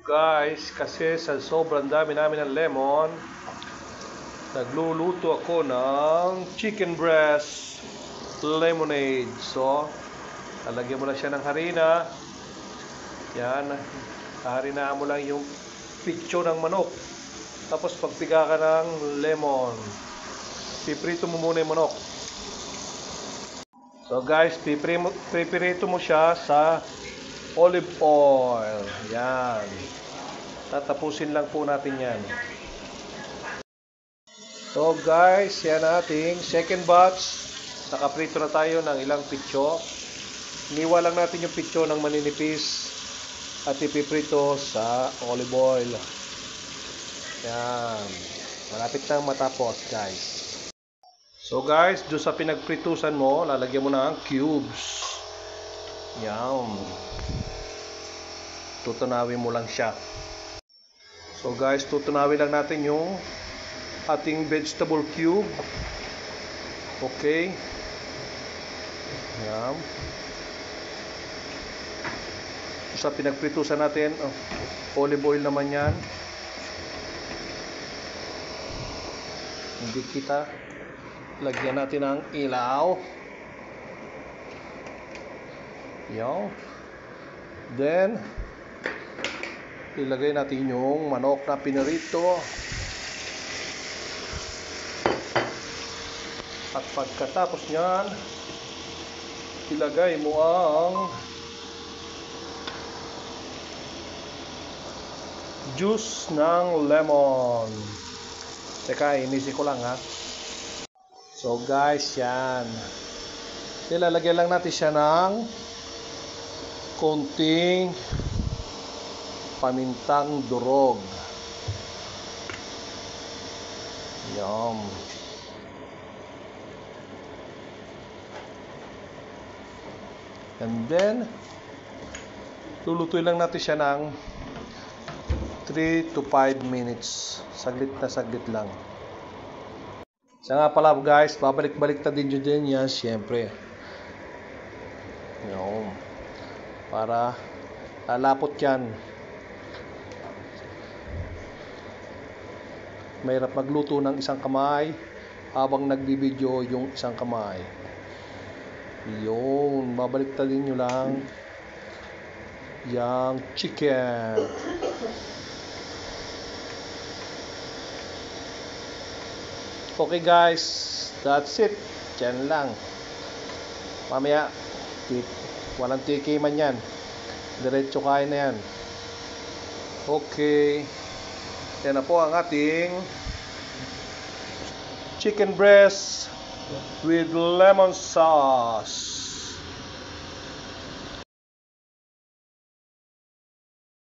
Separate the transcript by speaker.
Speaker 1: Guys, kasi sa sobrang dami namin ng lemon, nagluluto ako ng chicken breast lemonade. So, lalagyan mo lang siya ng harina. Yan, harinaan mo lang yung pitso ng manok. Tapos pagpiga ka ng lemon. Piprito mo muna yung manok. So guys, pipirito mo siya sa olive oil. Yan. Tatapusin lang po natin yan. So guys, yan ating second batch. Nakaprito na tayo ng ilang pitso. Iniwa lang natin yung pitso ng maninipis at ipiprito sa olive oil. Yan. Malapit nang matapos guys. So guys, doon sa pinagpritusan mo, lalagyan mo ng cubes. Yan. Tutunawin mo lang siya. So guys, tutunawin lang natin yung ating vegetable cube. Okay. Yan. Doon sa pinagpritusan natin, olive oil naman yan. Hindi kita. Lagyan natin ng ilaw. Yan. Then, ilagay natin yung manok na pinirito. At pagkatapos nyan, ilagay mo ang juice ng lemon. Teka, inisi ko lang ha. So guys, yan. Ilalagyan lang natin siya ng konting pamintang durog. Yan. And then, lulutuin lang natin siya ng 3 to 5 minutes. Saglit na saglit lang. Siya nga pala guys, babalik-balik na din yan, syempre. Yan. Para lalapot yan. Mahirap magluto ng isang kamay habang nagbibideo yung isang kamay. Yun, babalik na din nyo lang yung chicken. Okay guys, that's it. Yan lang. Mamaya, walang tiki man yan. Diretso kain na yan. Okay. Yan na po ang ating chicken breast with lemon sauce.